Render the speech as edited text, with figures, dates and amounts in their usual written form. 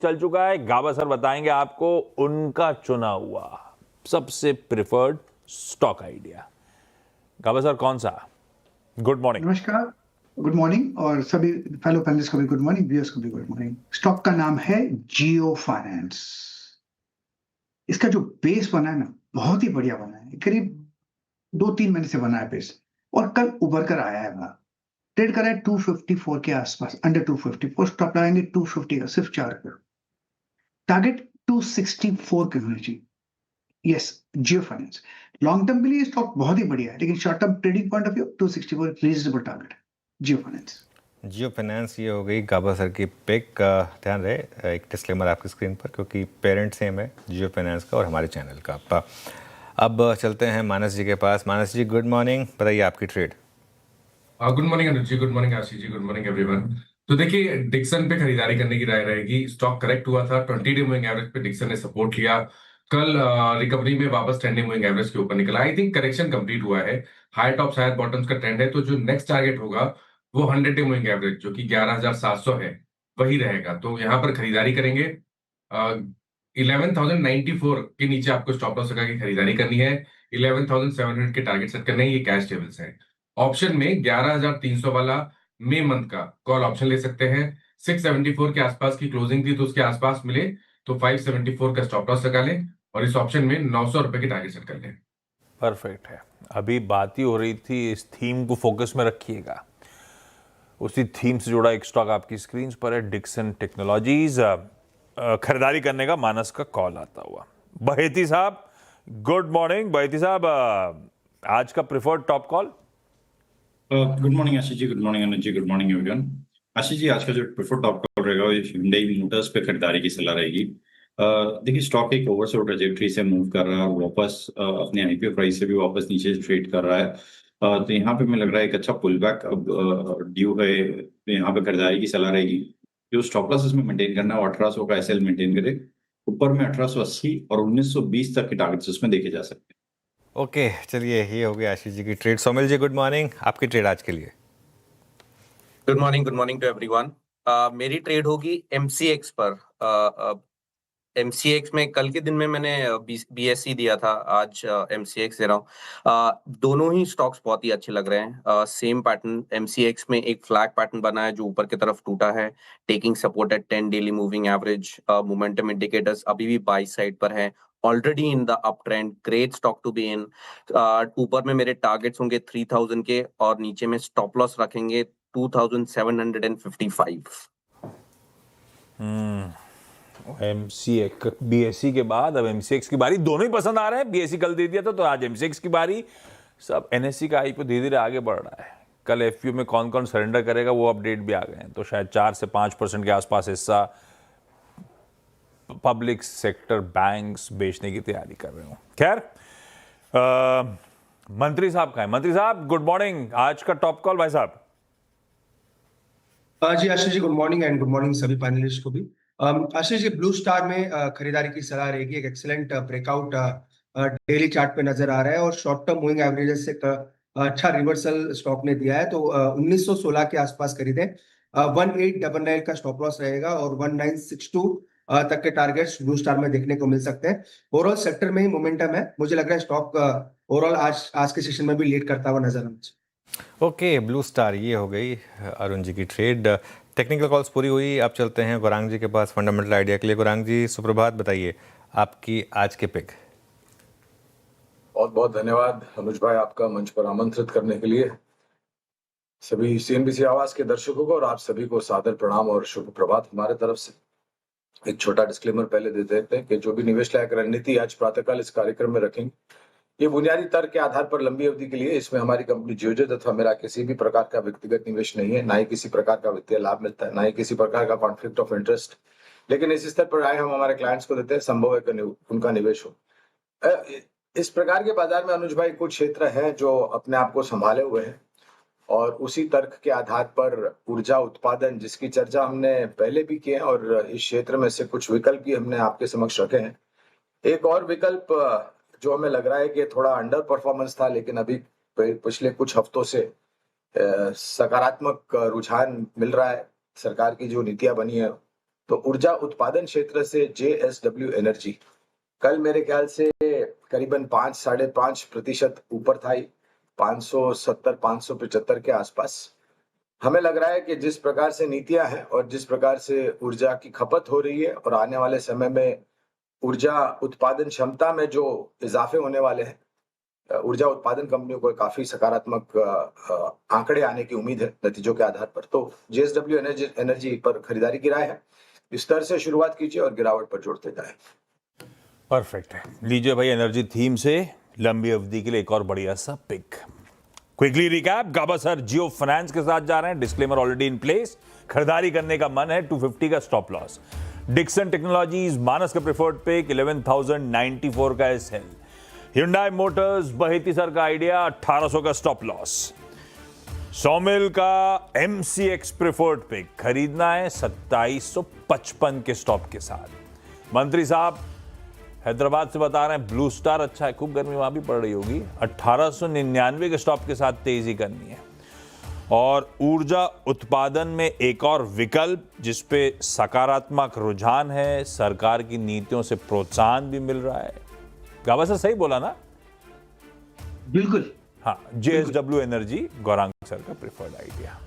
चल चुका है। गाबा सर बताएंगे आपको उनका चुना हुआ सबसे प्रिफर्ड स्टॉक आइडिया। गाबा सर कौन सा? Good morning. नमस्कार, गुड मॉर्निंग और सभी फेलो पैनलिस्ट को भी गुड मॉर्निंग, व्यूअर्स को भी गुड मॉर्निंग। स्टॉक का नाम है जियो फाइनेंस। इसका जो बेस बना है ना, बहुत ही बढ़िया बना है। करीब 2-3 महीने से बना है बेस और कल उभर कर आया है वहां। ट्रेड करा है 254 के आसपास, अंडर 254। स्टॉप लगाएंगे 250 का, सिर्फ 4 रुपये। टारगेट 264 के होने चाहिए। यस, जियो फाइनेंस लॉन्ग टर्म के लिए स्टॉक बहुत ही बढ़िया है, लेकिन short term trading point of view 264 reasonable target है जियो फाइनेंस। जियो फाइनेंस ये हो गई गाबा सर की पिक। ध्यान रहे एक डिस्क्लेमर आपकी स्क्रीन पर, क्योंकि पेरेंट सेम है जियो फाइनेंस का और हमारे चैनल का। अब चलते हैं मानस जी के पास। मानस जी गुड मॉर्निंग, बताइए आपकी trade. Good morning Anuj ji, good morning Ashish ji, good morning everyone. तो देखिए, डिक्सन पे खरीदारी करने की राय रहेगी। स्टॉक करेक्ट हुआ था, 20 डे मूविंग एवरेज पे डिक्सन ने सपोर्ट लिया। कल रिकवरी में वापस 10 डे मूविंग एवरेज के ऊपर निकला। आई थिंक करेक्शन कंप्लीट हुआ है। हाई टॉप हायर बॉटम्स का ट्रेंड है, तो जो नेक्स्ट टारगेट होगा वो 100 डे मूविंग एवरेज जो कि 11,700 है, वही रहेगा। तो यहाँ पर खरीदारी करेंगे। 11,094 के नीचे आपको स्टॉप लॉस लगा के खरीदारी करनी है। 11,700 के टारगेट सेट करने हैं। ये कैश टेबल्स है। ऑप्शन में 11,300 वाला मई मंथ का कॉल ऑप्शन ले सकते हैं। 674 के आसपास की क्लोजिंग थी, तो उसके आसपास मिले तो 574 का स्टॉप लॉस लगा लें और इस ऑप्शन में 900 रुपए के टारगेट सेट कर लें। परफेक्ट है। अभी बात ही हो रही थी, इस थीम को फोकस में रखिएगा। उसी थीम से जुड़ा एक स्टॉक आपकी स्क्रीन पर है, डिक्सन टेक्नोलॉजीज। खरीदारी करने का मानस का कॉल आता हुआ। बहेती साहब गुड मॉर्निंग। बहेती साहब, आज का preferred top call. Good morning Ashish ji, good morning Anuj ji, good morning everyone. Ashish ji, आज का जो प्रेफर्ड टॉप कॉल रहेगा वो Hyundai मोटर्स पे खरीदारी की सलाह रहेगी। देखिए, स्टॉक एक ओवरसोल्ड ट्रैजेक्टरी से मूव कर रहा है और वापस अपने आईपीओ प्राइस से भी वापस नीचे ट्रेड कर रहा है। तो यहाँ पे मुझे लग रहा है एक अच्छा पुल बैक अब ड्यू है। तो यहाँ पे खरीदारी की सलाह रहेगी। जो स्टॉप लॉस इसमें मेंटेन करना है 1800 का एसएल मेंटेन करे। ऊपर में 1880 और 1920 तक के टारगेट्स उसमें देखे जा सकते हैं। ओके, चलिए ये हो गया आशीष जी की trade. Somil ji good morning, आपकी ट्रेड आज के लिए। Good morning to everyone. मेरी ट्रेड होगी एमसीएक्स पर। एमसीएक्स में कल के दिन में मैंने बीएससी दिया था, आज एमसीएक्स दे रहा हूँ। दोनों ही स्टॉक्स बहुत ही अच्छे लग रहे हैं। सेम पैटर्न, एमसीएक्स में एक फ्लैग पैटर्न बना है जो ऊपर की तरफ टूटा है, taking support at 10 daily moving average. Momentum indicators अभी भी बाई साइड पर है, already in the up trend, great stock to be in. ऊपर में मेरे टारगेट्स होंगे 3000 के और नीचे में स्टॉप लॉस रखेंगे 2755। एमसीएक्स बीएससी के बाद अब एमसीएक्स की बारी। दोनों ही पसंद आ रहे हैं। बीएससी कल दे दिया था, तो आज एमसीएक्स की बारी। सब एनएससी का आईपीओ धीरे धीरे आगे बढ़ रहा है। कल एफपीओ में कौन कौन सरेंडर करेगा वो अपडेट भी आ गए हैं, तो शायद 4 से 5% के आसपास हिस्सा पब्लिक सेक्टर बैंक्स बेचने की तैयारी कर रहे हो। खैर, मंत्री साहब का है। मंत्री साहब गुड मॉर्निंग, आज का टॉप कॉल भाई साहब। जी Ashish ji, good morning and good morning सभी पैनलिस्ट को भी। आशीष जी, ब्लू स्टार में खरीदारी की सलाह रहेगी। एक एक्सीलेंट ब्रेकआउट डेली चार्ट पे नजर आ रहा है और शॉर्ट टर्म मूविंग एवरेजेस से अच्छा रिवर्सल स्टॉक ने दिया है, तो 1916 के आसपास खरीदें। 1899 का स्टॉप लॉस रहेगा और 1962 तक के टारगेट्स ब्लू स्टार में देखने को मिल सकते हैं। ओवरऑल सेक्टर में ही मोमेंटम है, मुझे लग रहा है स्टॉक ओवरऑल आज के सेशन में भी लीड करता हुआ नजर आ रहा है। ओके, ब्लू स्टार ये हो गई अरुण जी की ट्रेड। टेक्निकल कॉल्स पूरी हुई। अब चलते हैं गौरांग जी के पास फंडामेंटल आइडिया के लिए। गौरांग जी सुप्रभात, बताइए आपकी आज के पिक। बहुत बहुत धन्यवाद अनुज भाई, आपका मंच पर आमंत्रित करने के लिए। सभी सीएनबीसी आवाज के दर्शकों को और आप सभी को सादर प्रणाम और शुभ प्रभात हमारे तरफ से। एक छोटा डिस्क्लेमर पहले दे देते हैं कि जो भी निवेश लायक रणनीति आज प्रातःकाल इस कार्यक्रम में रखेंगे, ये बुनियादी तर्क के आधार पर लंबी अवधि के लिए। इसमें हमारी कंपनी जियोजेट अथवा मेरा किसी भी प्रकार का व्यक्तिगत निवेश नहीं है, ना ही किसी प्रकार का वित्तीय लाभ मिलता है, ना ही किसी प्रकार का कॉन्फ्लिक्ट ऑफ इंटरेस्ट। लेकिन इस स्तर पर आए हम हमारे क्लाइंट्स को देते हैं, संभव है कि उनका निवेश हो। इस प्रकार के बाजार में अनुज भाई कुछ क्षेत्र हैं जो अपने आप को संभाले हुए हैं और उसी तर्क के आधार पर ऊर्जा उत्पादन, जिसकी चर्चा हमने पहले भी की है, और इस क्षेत्र में से कुछ विकल्प भी हमने आपके समक्ष रखे हैं। एक और विकल्प जो हमें लग रहा है कि थोड़ा अंडर परफॉर्मेंस था, लेकिन अभी पिछले कुछ हफ्तों से सकारात्मक रुझान मिल रहा है। सरकार की जो नीतियां बनी है तो ऊर्जा उत्पादन क्षेत्र से JSW एनर्जी कल मेरे ख्याल से करीबन 5-5.5% ऊपर था, 570-575 के आसपास। हमें लग रहा है कि जिस प्रकार से नीतियां हैं और जिस प्रकार से ऊर्जा की खपत हो रही है और आने वाले समय में ऊर्जा उत्पादन क्षमता में जो इजाफे होने वाले हैं, ऊर्जा उत्पादन कंपनियों को काफी सकारात्मक आंकड़े आने की उम्मीद है नतीजों के आधार पर। तो JSW एनर्जी पर खरीदारी की राय है। इस तरह से शुरुआत कीजिए और गिरावट पर जोड़ते जाएं। परफेक्ट है। लीजिए भाई एनर्जी थीम से लंबी अवधि के लिए एक और बढ़िया सा पिक। क्विकली रिकैप, गाबा सर जियो फाइनेंस के साथ जा रहे हैं, डिस्क्लेमर ऑलरेडी इन प्लेस। खरीदारी करने का मन है, 250 का स्टॉप लॉस। डिक्सन टेक्नोलॉजीज मानस का प्रेफर्ड पिक 11,094 का SL। Hyundai मोटर्स बहेती सर का आइडिया 1800 का स्टॉप लॉस। सॉमिल का MCX प्रेफर्ड पिक खरीदना है 2755 के स्टॉप के साथ। मंत्री साहब हैदराबाद से बता रहे हैं ब्लू स्टार अच्छा है, खूब गर्मी वहां भी पड़ रही होगी, 1899 के स्टॉप के साथ तेजी करनी है। और ऊर्जा उत्पादन में एक और विकल्प जिस पे सकारात्मक रुझान है, सरकार की नीतियों से प्रोत्साहन भी मिल रहा है। गाबा सर सही बोला ना? बिल्कुल। हाँ, JSW एनर्जी गौरांग सर का प्रेफर्ड आइडिया।